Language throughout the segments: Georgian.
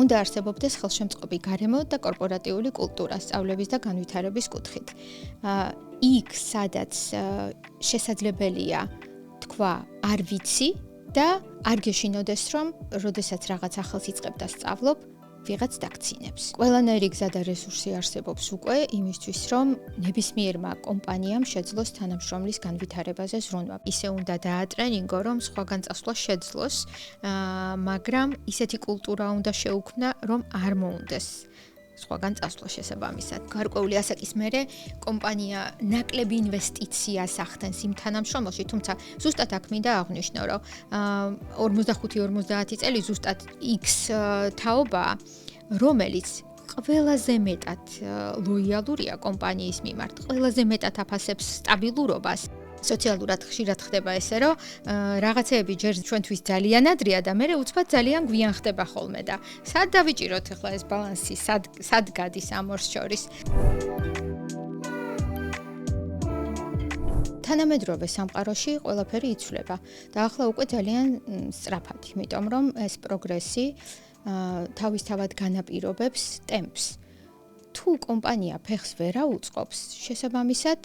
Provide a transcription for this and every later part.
უნდა არსებობდეს ხელშემწყობი გარემო და კორპორატიული კულტურა სწავლების და განვითარების კუთხით. იქ, სადაც შესაძლებელია თქვა არ ვიცი და არ გეშინოდეს, რომ როდესაც რაღაც ახალს იწყებ და სწავლობ, ვიღაც დაგცინებს. ყველანაირი გზა და რესურსი არსებობს უკვე იმისთვის, რომ ნებისმიერმა კომპანიამ შეძლოს თანამშრომლის განვითარებაზე ზრუნვა. ისე უნდა დაატრენინგო, რომ სხვაგან წასვლა შეძლოს, მაგრამ ისეთი კულტურა უნდა შეუქმნა, რომ არ მოუნდეს სხვაგან წასვლა შესაბამისად. გარკვეული ასაკის მერე კომპანია ნაკლები ინვესტიციას ახდენს იმ თანამშრომელში, თუმცა ზუსტად აქ მინდა აღვნიშნო, რომ 45-50 წელი ზუსტად X თაობაა, რომელიც ყველაზე მეტად ლოიალურია კომპანიის მიმართ, ყველაზე მეტად აფასებს სტაბილურობას. სოციალურად ხშირად ხდება ესე, რომ რაღაცეები ჯერ ჩვენთვის ძალიან ადრეა და მერე უცბად ძალიან გვიან ხდება ხოლმე და სად დავიჭიროთ ახლა ეს ბალანსი, სად გადის ამ ორს შორის? თანამედროვე სამყაროში ყველაფერი იცვლება და ახლა უკვე ძალიან სწრაფად, იმიტომ რომ ეს პროგრესი თავისთავად განაპირობებს ტემპს. თუ კომპანია ფეხს ვერ აუწყობს, შესაბამისად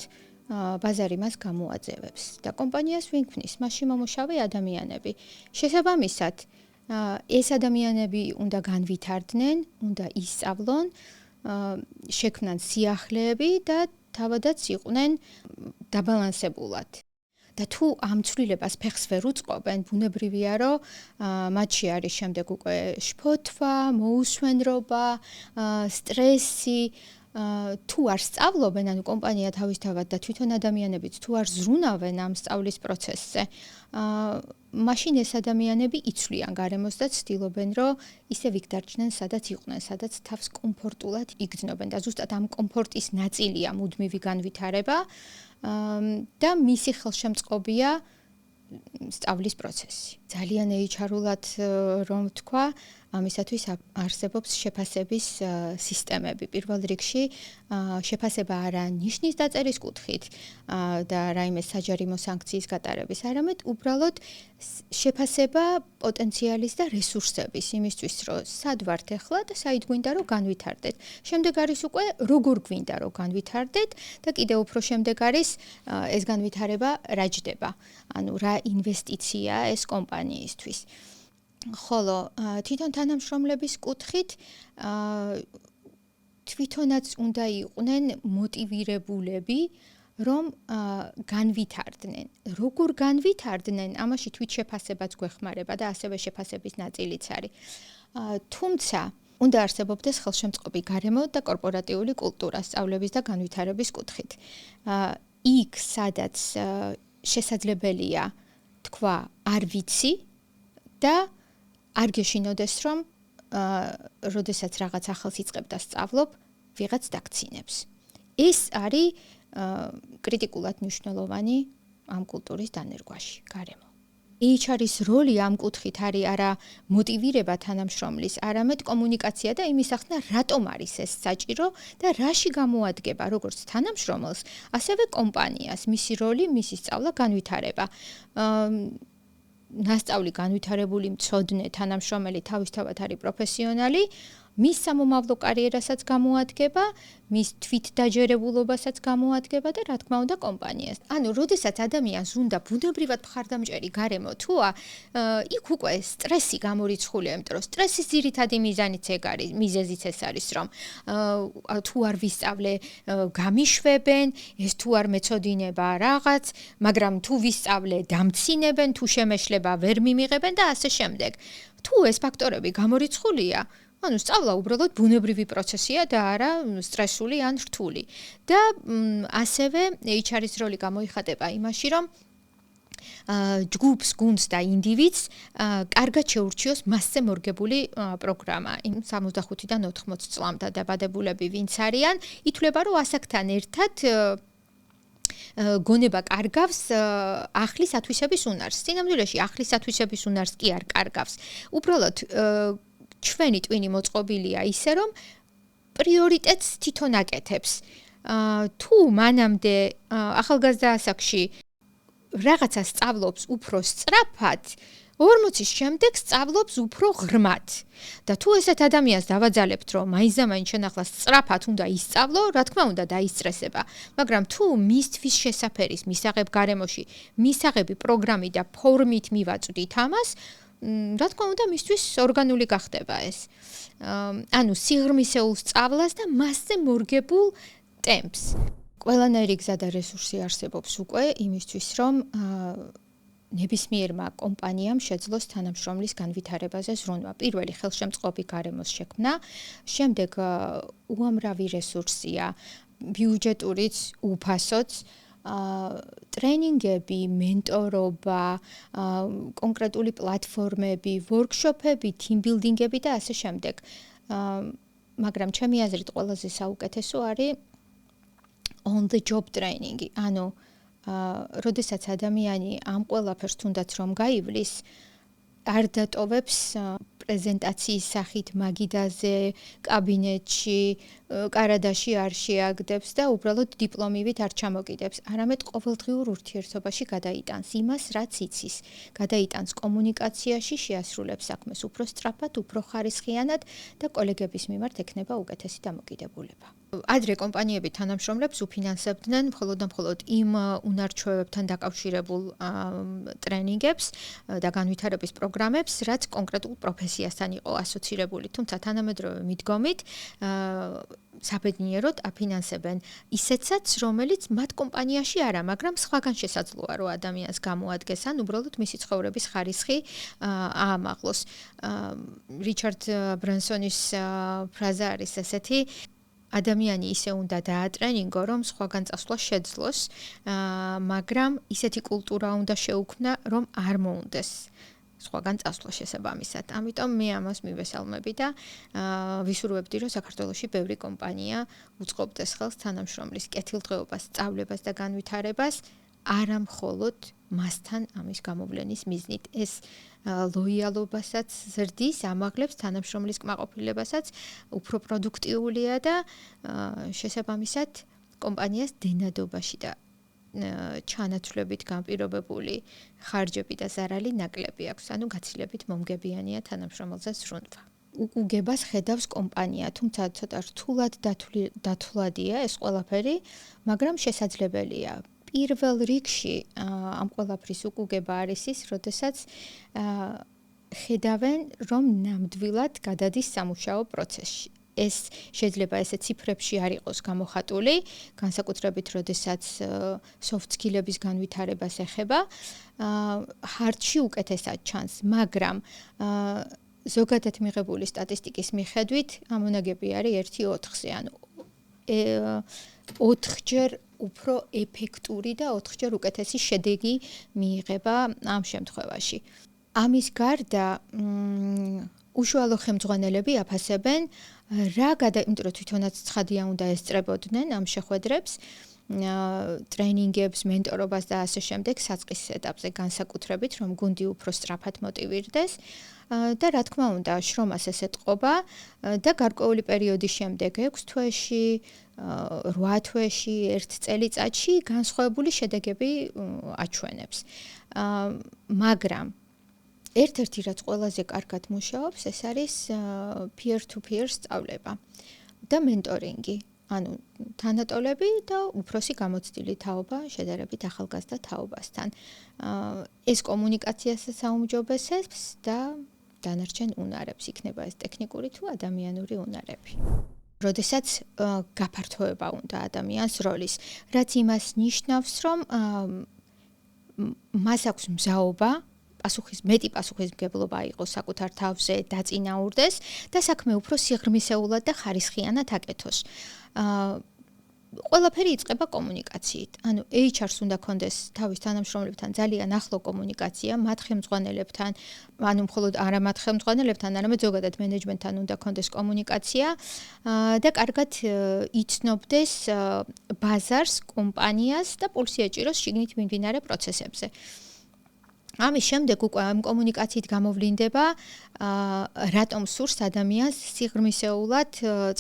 ბაზარი მას გამოაძევებს და კომპანიას ვინ ქმნის? მასში მომუშავე ადამიანები. შესაბამისად, ეს ადამიანები უნდა განვითარდნენ, უნდა ისწავლონ, შექმნან სიახლეები და თავადაც იყვნენ დაბალანსებულად. და თუ ამ ცვლილებას ფეხს ვერ უწყობენ, ბუნებრივია, რომ მათში არის შემდეგ უკვე შფოთვა, მოუსვენრობა, სტრესი, თუ არ სწავლობენ, ანუ კომპანია თავისთავად და თვითონ ადამიანებიც თუ არ ზრუნავენ ამ სწავლის პროცესზე, მაშინ ეს ადამიანები იცვლიან გარემოს და ცდილობენ, რომ ისევ იქ დარჩნენ, სადაც იყვნენ, სადაც თავს კომფორტულად იგრძნობენ და ზუსტად ამ კომფორტის ნაწილია მუდმივი განვითარება და მისი ხელშემწყობია სწავლის პროცესი. ძალიან HR-ულად რომ ვთქვა, ამისათვის არსებობს შეფასების სისტემები. პირველ რიგში შეფასება არა ნიშნის დაწერის კუთხით და რაიმე საჯარიმო სანქციის გატარების, არამედ უბრალოდ შეფასება პოტენციალის და რესურსების იმისთვის, რომ სად ვართ ახლა და საით გვინდა რომ განვითარდეთ. შემდეგ არის უკვე როგორ გვინდა რომ განვითარდეთ და კიდევ უფრო შემდეგ არის ეს განვითარება რა ჯდება. ანუ რა ინვესტიცია ეს კომპანიისთვის. ხოლო თვითონ თანამშრომლების კუთხით თვითონაც უნდა იყვნენ მოტივირებულები, რომ განვითარდნენ. როგორ განვითარდნენ, ამაში თვით შეფასებაც გვეხმარება და ასევე შეფასების ნაწილიც არის. თუმცა უნდა არსებობდეს ხელშემწყობი გარემო და კორპორატიული კულტურა სწავლების და განვითარების კუთხით. იქ, სადაც შესაძლებელია თქვა არ ვიცი და არ გეშინოდეს, რომ როდესაც რაღაც ახალს იწყებ და სწავლობ, ვიღაც დაგცინებს. ეს არის კრიტიკულად მნიშვნელოვანი ამ კულტურის დანერგვაში, გარემო. HR-ის როლი ამ კუთხით არის არა მოტივირება თანამშრომლის, არამედ კომუნიკაცია და იმის ახსნა, რატომ არის ეს საჭირო და რაში გამოადგება როგორც თანამშრომელს, ასევე კომპანიას, მისი როლი, მისი სწავლა, განვითარება. ნასწავლი განვითარებული მცოდნე თანამშრომელი თავისთავად არის პროფესიონალი, მის სამომავლო კარიერასაც გამოადგება, მის თვითდაჯერებულობასაც გამოადგება და რა თქმა უნდა კომპანიას. ანუ, როდესაც ადამიანს უნდა ბუნებრივად მხარდამჭერი გარემო თუა, იქ უკვე სტრესი გამორიცხულია, იმიტომ რომ სტრესის ძირითადი მიზანიც ეგ არის, მიზეზიც ეს არის, რომ თუ არ ვისწავლე, გამიშვებენ, ეს თუ არ მეწოდინება რაღაც, მაგრამ თუ ვისწავლე, დამცინებენ, თუ შემეშლება ვერ მიმიღებენ და ასე შემდეგ. თუ ეს ფაქტორები გამორიცხულია, ანუ სწავლა უბრალოდ ბუნებრივი პროცესია და არა სტრესული ან რთული. და ასევე HR-ის როლი გამოიხატება იმაში, რომ ჯგუფს, გუნდს და ინდივიდს კარგად შეურჩიოს მასზე მორგებული პროგრამა. 65-დან 80 წლამდე დაბადებულები ვინც არიან, ითვლება, რომ ასაკთან ერთად გონება კარგავს ახლის ათვისების უნარს. სინამდვილეში ახლის ათვისების უნარს კი არ კარგავს. უბრალოდ ჩვენი ტვინი მოწყობილია ისე, რომ პრიორიტეტს თვითონ აკეთებს. თუ მანამდე ახალგაზრდა ასაკში რაღაცას სწავლობს უფრო სწრაფად, 40-ის შემდეგ სწავლობს უფრო ღრმად. და თუ ესეთ ადამიანს დავაძალებთ, რომ მაინც-მაინც შენახლა სწრაფად უნდა ისწავლო, რა თქმა უნდა დაისტრესება. მაგრამ თუ მისთვის შესაფერის მისაღებ გარემოში, მისაღები პროგრამი და ფორმით მივაწვდით ამას, რა თქმა უნდა მისთვის ორგანული გახდება ეს. ანუ სიღრმისეულ სწავლას და მასზე მორგებულ ტემპს. ყველანაირი გზა და რესურსი არსებობს უკვე იმისთვის, რომ ნებისმიერმა კომპანიამ შეძლოს თანამშრომლის განვითარებაზე ზრუნვა. პირველი ხელშემწყობი გარემოს შექმნა, შემდეგ უამრავი რესურსია, ბიუჯეტურიც, უფასოც, ტრენინგები, მენტორობა, კონკრეტული პლატფორმები, ვორქშოპები, თიმბილდინგები და ასე შემდეგ. მაგრამ ჩემი აზრით ყველაზე საუკეთესო არის on the job training-ი, ანუ როდესაც ადამიანი ამ ყველაფერს თუნდაც რომ გაივლის, არ დატოვებს პრეზენტაციის სახით მაგიდაზე, კაბინეტში, კარადაში არ შეაგდებს და უბრალოდ დიპლომივით არ ჩამოკიდებს, არამედ ყოველდღიურ ურთიერთობაში გადაიტანს იმას, რაც იცის. გადაიტანს კომუნიკაციაში, შეასრულებს საქმეს უფრო სწრაფად, უფრო ხარისხიანად და კოლეგების მიმართ ექნება უკეთესი დამოკიდებულება. ადრე კომპანიები თანამშრომლებს უფინანსებდნენ მხოლოდ და მხოლოდ იმ უნარჩვევებთან დაკავშირებულ ტრენინგებს და განვითარების პროგრამებს, რაც კონკრეტულ პროფესიასთან იყო ასოცირებული. თუმცა თანამედროვე მიდგომით საბედნიეროდ აფინანსებენ ისეთსაც, რომელიც მათ კომპანიაში არა, მაგრამ სხვაგან შესაძლოა, რომ ადამიანს გამოადგეს ან უბრალოდ მისი ცხოვრების ხარისხი აამაღლოს. რიჩარდ ბრენსონის ფრაზა არის ესეთი: ადამიანი ისე უნდა დაატრენინგო, რომ სხვაგან წასვლა შეძლოს, მაგრამ ისეთი კულტურა უნდა შეუქმნა, რომ არ მოუნდეს სხვაგან წასვლა შესაბამისად. ამიტომ მე ამას მივესალმები და ვისურვებდი, რომ საქართველოში ბევრი კომპანია უწყობდეს ხელს თანამშრომლის კეთილდღეობას, სწავლებას და განვითარებას, არა მხოლოდ მასთან ამის გამოვლენის მიზნით. ეს ლოიალობასაც ზრდის, ამაღლებს თანამშრომლის კმაყოფილებასაც, უფრო პროდუქტიულია და შესაბამისად კომპანიას დენადობაში და ჩანაცვლებით განპირობებული ხარჯები და ზარალი ნაკლები აქვს, ანუ გაცილებით მომგებიანია თანამშრომელზე ზრუნვა. უგებას ხედავს კომპანია, თუმცა ცოტა რთულად დათვლადია ეს ყველაფერი, მაგრამ შესაძლებელია. პირველ რიგში ამ ყველაფრის უკუგება არის ის, როდესაც ხედავენ, რომ ნამდვილად გადადის სამუშაო პროცესში. ეს შეიძლება ესე ციფრებში არ იყოს გამოხატული, განსაკუთრებით როდესაც soft skill-ების განვითარებას ეხება, hard-ში უკეთესად ჩანს, მაგრამ ზოგადად მიღებული სტატისტიკის მიხედვით ამონაგები არის 1:4-ზე, ანუ 4-ჯერ უფრო ეფექტური და 4-ჯერ უკეთესი შედეგი მიიღება ამ შემთხვევაში. ამის გარდა უშუალო ხელმძღვანელები აფასებენ იმიტომ რომ თვითონაც ცხადია უნდა ესწრებოდნენ ამ შეხვედრებს, ტრენინგებს, მენტორობას და ასე შემდეგ საწყის ეტაპზე განსაკუთრებით, რომ გუნდი უფრო სწრაფად მოტივირდეს და რა თქმა უნდა, შრომას ეს ეტყობა და გარკვეული პერიოდის შემდეგ 6 თვეში, 8 თვეში, 1 წელიწადში განსხვავებული შედეგები აჩვენებს. მაგრამ ერთ-ერთი რაც ყველაზე კარგად მუშაობს, ეს არის peer-to-peer სწავლება და mentoring-ი. ანუ თანატოლები და უფროსი გამოცდილი თაობა შედარებით ახალგაზრდა თაობასთან. ეს კომუნიკაციასაც აუმჯობესებს და დანარჩენ უნარებს, იქნება ეს ტექნიკური თუ ადამიანური უნარები. როდესაც გაფართოება უნდა ადამიანს როლის, რაც იმას ნიშნავს, რომ მას აქვს მზაობა მეტი პასუხისმგებლობა იყოს საკუთარ თავზე, დაწინაურდეს და საქმე უფრო სიღრმისეულად და ხარისხიანად აკეთოს. ყველაფერი იწყება კომუნიკაციით. ანუ HR-ს უნდა კონდეს თავის თანამშრომლებთან ძალიან ახლო კომუნიკაცია, მათ ხელმძღვანელებთან, ანუ მხოლოდ არა მათ ხელმძღვანელებთან, არამედ ზოგადად მენეჯმენტთან უნდა კონდეს კომუნიკაცია და კარგად იცნობდეს ბაზარს, კომპანიას და პულსი ეჭიროს შიგნით მიმდინარე პროცესებზე. ამის შემდეგ უკვე ამ კომუნიკაციით გამოვლინდება რატომ სურს ადამიანს სიღრმისეულად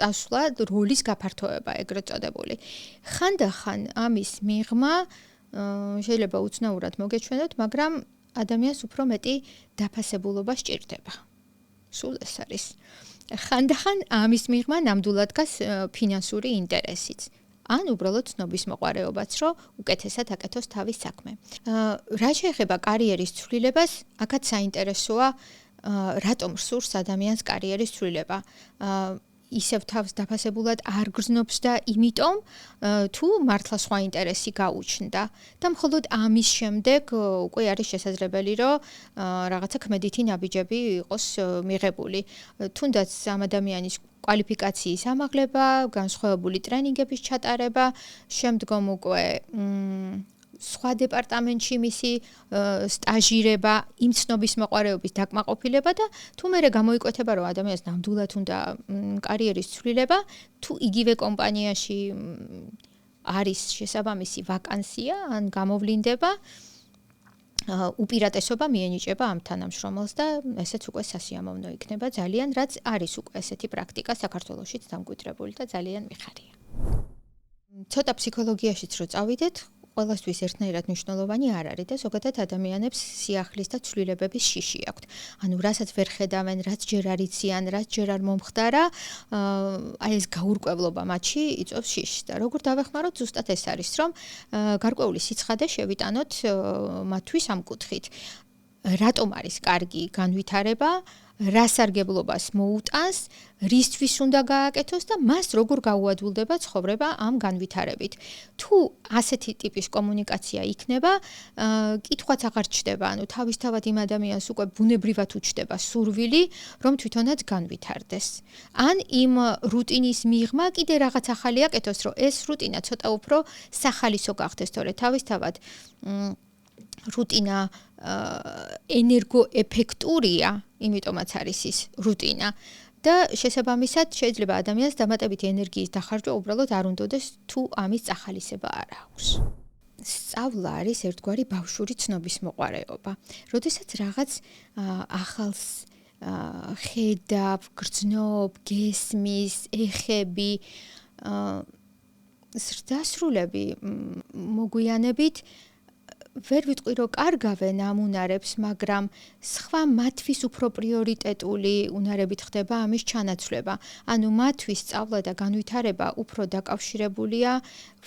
წასვლა როლის გაფართოება ეგრეთ წოდებული. ხანდახან ამის მიღმა შეიძლება უცნაურად მოგეჩვენოთ, მაგრამ ადამიანს უფრო მეტი დაფასებულობა სჭირდება. სულ ეს არის. ხანდახან ამის მიღმა ნამდვილად დგას ფინანსური ინტერესიც. ან უბრალოდ ცნობის მოყარეობაც, რომ უკეთესად აკეთოს თავის საქმე. რა შეეხება კარიერის ცვლილებას, აქაც საინტერესოა, რატომ სურს ადამიანს კარიერის ცვლილება. ისევ თავს დაფასებულად არ გრძნობს და იმიტომ თუ მართლა სხვა ინტერესი გაუჩნდა და მხოლოდ ამის შემდეგ უკვე არის შესაძლებელი რომ რაღაცა ქმედითი ნაბიჯები იყოს მიღებული. თუნდაც ამ ადამიანის კვალიფიკაციის ამაღლება, განსხვავებული ტრენინგების ჩატარება, შემდგომ უკვე სხვა დეპარტამენტში მისი სტაჟირება, იმ ცნობის მოყარეობის დაკმაყოფილება და თუ მერე გამოიკვეთება, რომ ადამიანს ნამდვილად უნდა კარიერის ცვლილება, თუ იგივე კომპანიაში არის შესაბამისი ვაკანსია ან გამოვლინდება, უპირატესობა მიენიჭება ამ თანამშრომელს და ესეც უკვე სასიამოვნო იქნება ძალიან, რაც არის უკვე ესეთი პრაქტიკა საქართველოშიც დამკვიდრებული და ძალიან მიხარია. ცოტა ფსიქოლოგიაშიც რო წავიდეთ, ყველასთვის ერთნაირად მნიშვნელოვანი არ არის და ზოგადად ადამიანებს სიახლის და ცვლილებების შიში აქვთ. ანუ რასაც ვერ ხედავენ, რაც ჯერ არ იციან, რაც ჯერ არ მომხდარა, აი ეს გაურკვევლობა მათში იწვევს შიშს და როგორ დავეხმაროთ, ზუსტად ეს არის, რომ გარკვეული სიცხადე შევიტანოთ მათთვის ამ კუთხით. რატომ არის კარგი განვითარება, რა სარგებლობას მოუტანს, რისთვის უნდა გააკეთოს და მას როგორ გაუადვილდება ცხოვრება ამ განვითარებით. თუ ასეთი ტიპის კომუნიკაცია იქნება, კითხვაც აღარ ჩდება, ანუ თავისთავად იმ ადამიანს უკვე ბუნებრივად უჩნდება სურვილი, რომ თვითონაც განვითარდეს. ან იმ რუტინის მიღმა კიდე რაღაც ახალი აკეთოს, რომ ეს რუტინა ცოტა უფრო სახალისო გახდეს, თორე თავისთავად რუტინა ენერგოეფექტურია, იმიტომაც არის ის რუტინა და შესაბამისად შეიძლება ადამიანს დამატებითი ენერგიის დახარჯვა უბრალოდ არ უნდოდეს თუ ამის წახალისება არ აქვს. სწავლა არის ერთგვარი ბავშვური ცნობის მოყარეობა. როდესაც რაღაც ახალს ხედავ, გრძნობ, გესმის, ეხები, ზრდასრულები მოგვიანებით ვერ ვიტყვი, რომ კარგავენ ამ უნარებს, მაგრამ სხვა მათთვის უფრო პრიორიტეტული უნარებით ხდება ამის ჩანაცვლება. ანუ მათთვის სწავლა და განვითარება უფრო დაკავშირებულია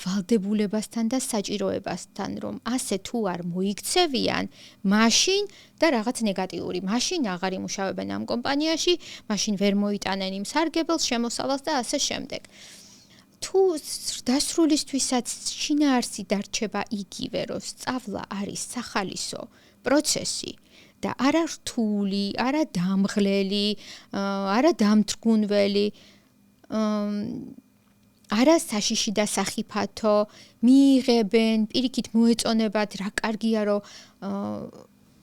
ვალდებულებასთან და საჭიროებასთან, რომ ასე თუ არ მოიქცევიან, მაშინ და რაღაც ნეგატიური, მაშინ აღარ იმუშავებენ ამ კომპანიაში, მაშინ ვერ მოიტანენ იმ სარგებელს, შემოსავალს და ასე შემდეგ. თუ დასრულისთვისაც შინაარსი დარჩება იგივე, რომ სწავლა არის სახალისო პროცესი და არა რთული, არა დამღლელი, არა დამთრგუნველი, არა საშიში და სახიფათო, მიიღებენ, პირიქით მოეწონებათ, რა კარგია, რომ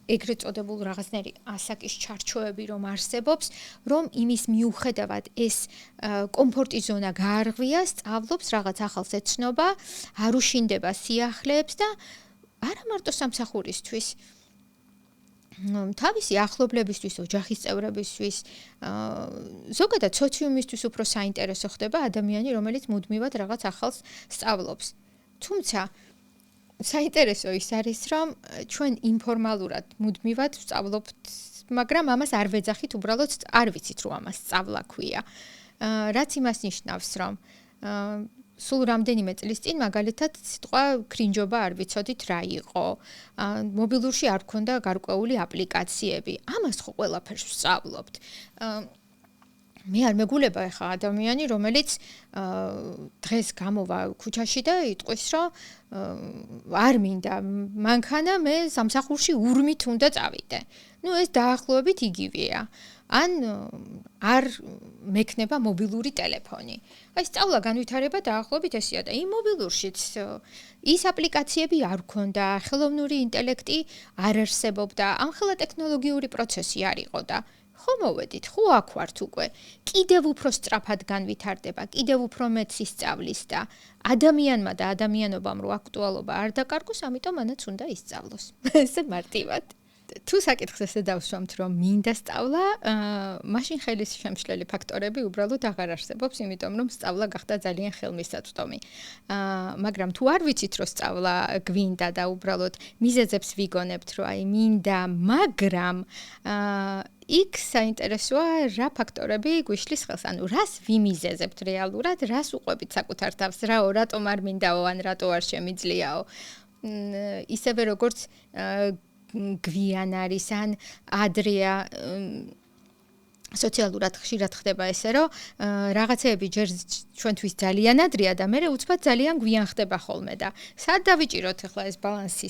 ეგრეთ წოდებულ რაღაცნაირი ასაკის ჩარჩოები რომ არსებობს, რომ იმის მიუხედავად ეს კომფორტის ზონა გაარღვია, სწავლობს რაღაც ახალს ეცნობა, არ უშინდება სიახლეებს და არა მარტო სამსახურისთვის, თავისი ახლობლებისთვის, ოჯახის წევრებისთვის, ზოგადად სოციუმისთვის უფრო საინტერესო ხდება ადამიანი, რომელიც მუდმივად რაღაც ახალს სწავლობს. თუმცა საინტერესო ის არის, რომ ჩვენ ინფორმალურად მუდმივად ვსწავლობთ, მაგრამ ამას არ ვეძახით, უბრალოდ არ ვიცით, რომ ამას სწავლა ქვია. რაც იმას ნიშნავს, რომ სულ რამდენიმე წლის წინ მაგალითად სიტყვა ქრინჯობა არ ვიცოდით რა იყო. მობილურში არ გქონდა გარკვეული აპლიკაციები. ამას ხო ყველაფერს ვსწავლობთ. მე არ მეგულება ეხა ადამიანი, რომელიც დღეს გამოვა ქუჩაში და იტყვის, რომ არ მინდა მანქანა, მე სამსახურში ურმით უნდა წავიდე. ეს დაახლოებით იგივეა. ან არ მექნება მობილური ტელეფონი. აი სწავლა განვითარება დაახლოებით ესეა და იმ მობილურშიც ის აპლიკაციები არ გქონდა, ხელოვნური ინტელექტი არ არსებობდა, ამხელა ტექნოლოგიური პროცესი არ იყო და ხო მოვედით, ხო აქ ვართ უკვე. კიდევ უფრო სწრაფად განვითარდება, კიდევ უფრო მეც ისწავლის და ადამიანმა და ადამიანობამ რო აქტუალობა არ დაკარგოს, ამიტომ მანაც უნდა ისწავლოს. ესე მარტივად. თუ საკითხს ესე დავსვამთ, რომ მინდა სწავლა, მაშინ ხელის შემშლელი ფაქტორები უბრალოდ აღარ არსებობს, იმიტომ რომ სწავლა გახდა ძალიან ხელმისაწვდომი. მაგრამ თუ არ ვიცით, რომ სწავლა გვინდა და უბრალოდ მიზეზებს ვიგონებთ, რომ აი მინდა, მაგრამ იქ საინტერესოა რა ფაქტორები გვიშლის ხელს, ანუ რას ვიმიზეზებთ რეალურად, რას უყვებით საკუთარ თავს, რატომ არ მინდაო ან რატო არ შემიძლიაო. ისევე როგორც გვიან არის ან ადრეა სოციალურად ხშირად ხდება ესე, რომ რაღაცეები ჯერ ჩვენთვის ძალიან ადრეა და მერე უცბად ძალიან გვიან ხდება ხოლმე და სად დავიჭიროთ ახლა ეს ბალანსი,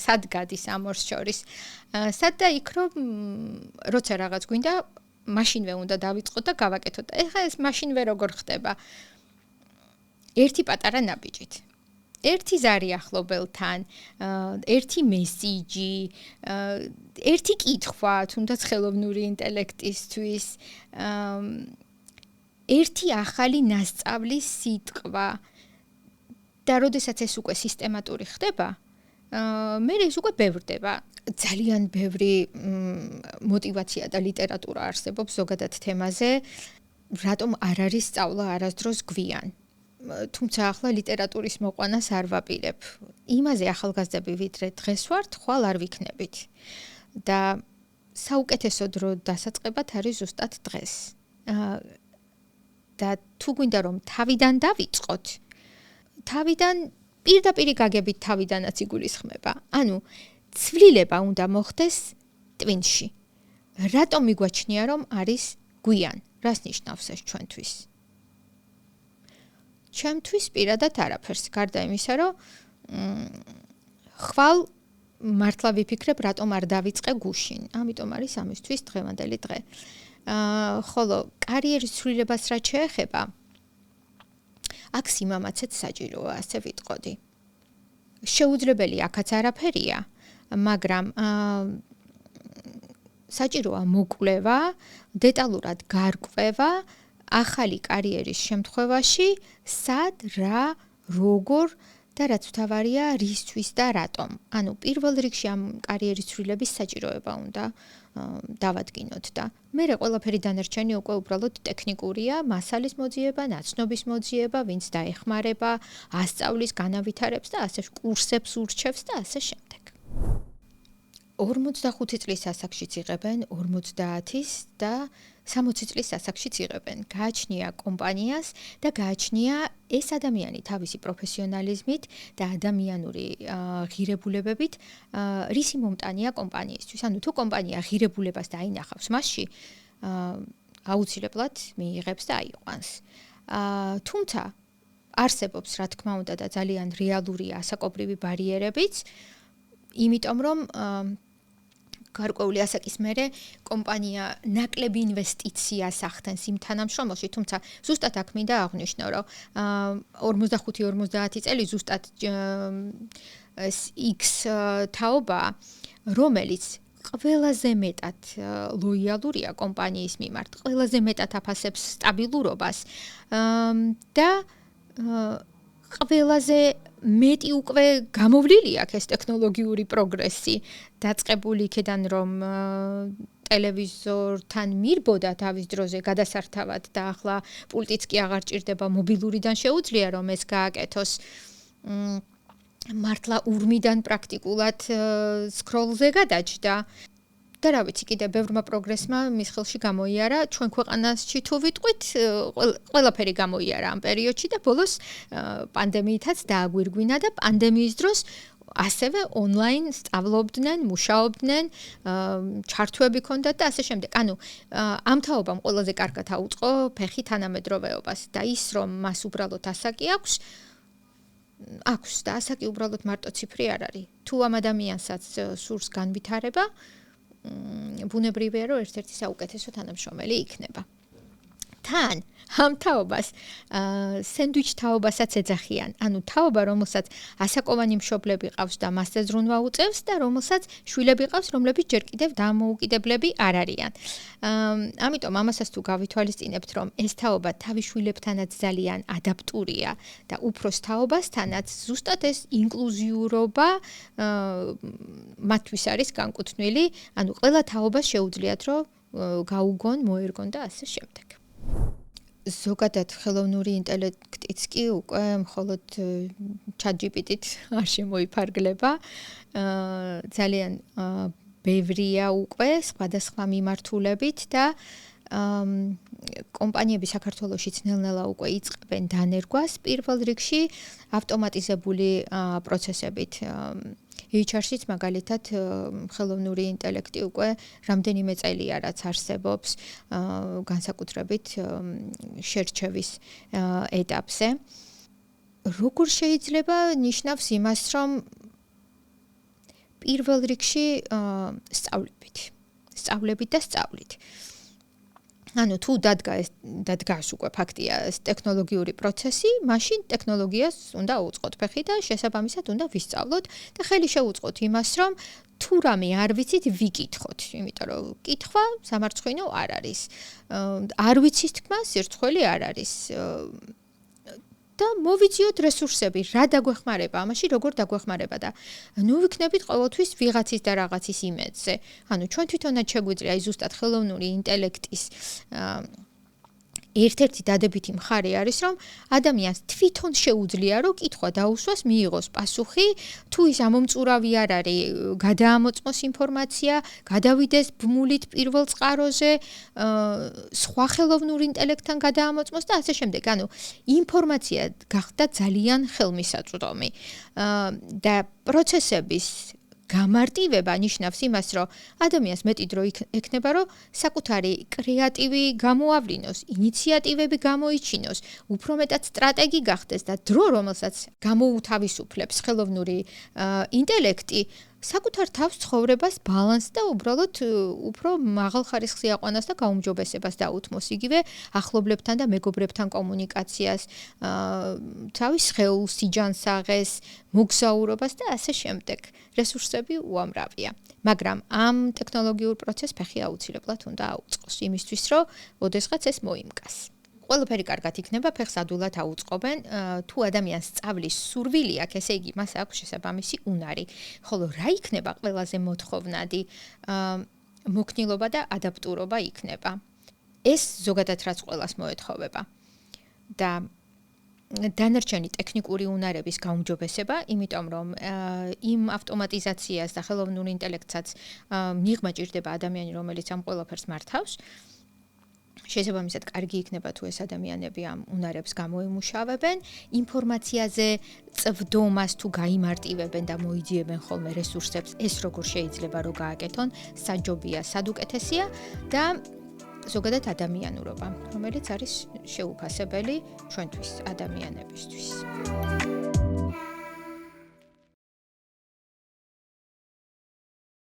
სად გადის ამ ორს შორის? სად და იქ რომ როცა რაღაც გვინდა, მაშინვე უნდა დავიწყოთ და გავაკეთოთ. ეხლა ეს მაშინვე როგორ ხდება? ერთი პატარა ნაბიჯით. ერთი ზარი ახლობელთან, ერთი მესიჯი, ერთი კითხვა, თუნდაც ხელოვნური ინტელექტისთვის, ერთი ახალი ნასწავლის სიტყვა და როდესაც ეს უკვე სისტემატური ხდება, მე ეს უკვე ბევრდება. ძალიან ბევრი мотиваცია და ლიტერატურა არსებობს ზოგადად თემაზე, რატომ არ არის სწავლა არასდროს გვიან. თუმცა ახლა ლიტერატურის მოყვანას არ ვაპირებ. იმაზე ახალგაზრდები ვიდრე დღეს ვართ, ხვალ არ ვიქნებით. და საუკეთესო დრო დასაწყებად არის ზუსტად დღეს. და თუ გვინდა რომ თავიდან დავიწყოთ, თავიდან პირდაპირ გაგებით თავიდანაც იგულისხმება. ანუ ცვლილება უნდა მოხდეს ტვინში. რატომ მიგვაჩნია რომ არის გვიან? რას ნიშნავს ეს ჩვენთვის? ჩემთვის პირადად არაფერს, გარდა იმისა, რომ ხვალ მართლა ვიფიქრებ, რატომ არ დავიწყე გუშინ. ამიტომ არის ამისთვის დღევანდელი დღე. ხოლო კარიერის ცვლილებას რაც შეეხება, აქ სიმამაცეც საჭიროა, ასე ვიტყოდი. შეუძლებელი აქაც არაფერია, მაგრამ საჭიროა მოკვლევა, დეტალურად გარკვევა ახალი კარიერის შემთხვევაში, სად, რა, როგორ და რაც მთავარია, რისთვის და რატომ. ანუ პირველ რიგში ამ კარიერის ცვლილების საჭიროება უნდა დავადგინოთ და მერე ყველაფერი დანარჩენი უკვე უბრალოდ ტექნიკურია, მასალის მოძიება, ნაცნობის მოძიება, ვინც დაეხმარება, ასწავლის, განავითარებს და ასე კურსებს ურჩევს და ასე შემდეგ. 45 წლის ასაკშიც იღებენ, 50-ის და 60 წლის ასაკშიც იღებენ. გააჩნია კომპანიას და გააჩნია ეს ადამიანი თავისი პროფესიონალიზმით და ადამიანური ღირებულებებით, რისი მომტანია კომპანიისთვის. ანუ თუ კომპანია ღირებულებას დაინახავს მასში, აუცილებლად მიიღებს და აიყვანს. თუმცა არსებობს, რა თქმა უნდა, და ძალიან რეალურია ასაკობრივი ბარიერებიც, იმიტომ რომ გარკვეული ასაკის მერე კომპანია ნაკლები ინვესტიციას ახდენს იმ თანამშრომელში, თუმცა ზუსტად აქ მინდა აღვნიშნო, რომ 45-50 წელი ზუსტად X თაობა, რომელიც ყველაზე მეტად ლოიალურია კომპანიის მიმართ, ყველაზე მეტად აფასებს სტაბილურობას და ყველაზე მეტი უკვე გამოვლილი აქვს ეს ტექნოლოგიური პროგრესი, დაწყებული იქიდან რომ ტელევიზორთან მირბოდა თავის დროზე გადასართავად და ახლა პულტიც კი აღარ ჭირდება, მობილურიდან შეუძლია რომ ეს გააკეთოს. მართლა ურმიდან პრაქტიკულად სკროლზე გადაჭდა. და რა ვიცი, კიდე ბევრმა პროგრესმა მის ხელში გამოიარა, ჩვენ ქვეყანაში თუ ვიტყვით, ყველაფერი გამოიარა ამ პერიოდში და ბოლოს პანდემიითაც დააგვირგვინა და პანდემიის დროს ასევე ონლაინ სწავლობდნენ, მუშაობდნენ, ჩართვები ჰქონდათ და ასე შემდეგ. ანუ ამ თაობამ ყველაზე კარგად აუწყო ფეხი თანამედროვეობას და ის რომ მას უბრალოდ ასაკი აქვს და ასაკი უბრალოდ მარტო ციფრი არ არის. თუ ამ ადამიანსაც სურს განვითარება, ბუნებრივია რომ ერთ-ერთი საუკეთესო თანამშრომელი იქნება. თან ამ თაობას სენდვიჩ თაობასაც ეძახიან. ანუ თაობა, რომელსაც ასაკოვანი მშობლები ყავს და მასზე ზრუნვა უწევს და რომელსაც შვილები ყავს, რომლებიც ჯერ კიდევ დამოუკიდებლები არ არიან. ამიტომ ამასაც თუ გავითვალისწინებთ, რომ ეს თაობა თავის შვილებთანაც ძალიან ადაპტურია და უფროს თაობასთანაც ზუსტად ეს ინკლუზიურობა მათთვის არის განკუთვნილი, ანუ ყველა თაობას შეუძლიათ, რომ გაუგონ, მოერგონ და ასე შემდეგ. ზოგადად ხელოვნური ინტელექტიც კი უკვე მხოლოდ ChatGPT-ით არ შემოიფარგლება. ძალიან ბევრია უკვე სხვადასხვა მიმართულებით და კომპანიები საქართველოში ნელ-ნელა უკვე იწყებენ დანერგვას პირველ რიგში ავტომატიზებული პროცესებით. HR-შიც მაგალითად ხელოვნური ინტელექტი უკვე რამდენიმე წელია რაც არსებობს განსაკუთრებით შერჩევის ეტაპზე. როგორ შეიძლება ნიშნავს იმას, რომ პირველ რიგში სწავლებით და სწავლით. ანუ თუ დადგას უკვე ფაქტია ეს ტექნოლოგიური პროცესი, მაშინ ტექნოლოგიას უნდა უწყოთ ფეხი და შესაბამისად უნდა ვისწავლოთ და ხელი შეუწყოთ იმას, რომ თუ რამე არ ვიცით, ვიკითხოთ, იმიტომ რომ კითხვა სამარცხვინო არ არის. არ ვიცით თქმა, სირცხველი არ არის. და მოვიძიოთ რესურსები, რა დაგვეხმარება, ამაში როგორ დაგვეხმარება და ნუ ვიქნებით ყოველთვის ვიღაცის და რაღაცის იმედზე. ანუ ჩვენ თვითონაც შეგვიძლია ზუსტად ხელოვნური ინტელექტის ერთ-ერთი დადებითი მხარე არის, რომ ადამიანს თვითონ შეუძლია, რომ კითხვა დაუსვას, მიიღოს პასუხი, თუ ის ამომწურავი არ არის, გადაამოწმოს ინფორმაცია, გადავიდეს ბმულით პირველ წყაროზე, სხვა ხელოვნურ ინტელექტთან გადაამოწმოს და ასე შემდეგ. ანუ ინფორმაცია გახდა ძალიან ხელმისაწვდომი. და პროცესების გამარტივება ნიშნავს იმას, რომ ადამიანს მეტი დრო ექნება, რომ საკუთარი კრეატივი გამოავლინოს, ინიციატივები გამოიჩინოს, უფრო მეტად სტრატეგი გახდეს და დრო, რომელსაც გამოუთავისუფლებს ხელოვნური ინტელექტი, საკუთარ თავს ცხოვრებას ბალანსს და უბრალოდ უფრო მაღალ ხარისხს იაყვანოს და გაუმჯობესებას დაუთმოს იგივე ახლობლებთან და მეგობრებთან კომუნიკაციას, თავის სხეულს, სიჯანსაღეს, მოგზაურობას და ასე შემდეგ. რესურსები უამრავია. მაგრამ ამ ტექნოლოგიურ პროცესს ფეხი აუცილებლად უნდა აუწყოს იმისთვის, რომ ოდესღაც ეს მოიმკას. ყველაფერი კარგად იქნება, ფეხს ადვილად აუწყობენ, თუ ადამიანს სწავლის სურვილი აქვს, ესე იგი მას აქვს შესაბამისი უნარი. ხოლო რა იქნება ყველაზე მოთხოვნადი? მოქნილობა და ადაპტურობა იქნება. ეს ზოგადად რაც ყველას მოეთხოვება. და დანარჩენი ტექნიკური უნარების გაუმჯობესება, იმიტომ რომ იმ ავტომატიზაციას და ხელოვნურ ინტელექტსაც მიღმა ჭირდება ადამიანი, რომელიც ამ ყველაფერს მართავს. შესაბამისად კარგი იქნება თუ ეს ადამიანები ამ უნარებს გამოიმუშავებენ, ინფორმაციაზე წვდომას თუ გაიმარტივებენ და მოიძიებენ ხოლმე რესურსებს, ეს როგორ შეიძლება რომ გააკეთონ, საჯობია, სადუკეთესია და ზოგადად ადამიანურობა, რომელიც არის შეუფასებელი ჩვენთვის ადამიანებისთვის.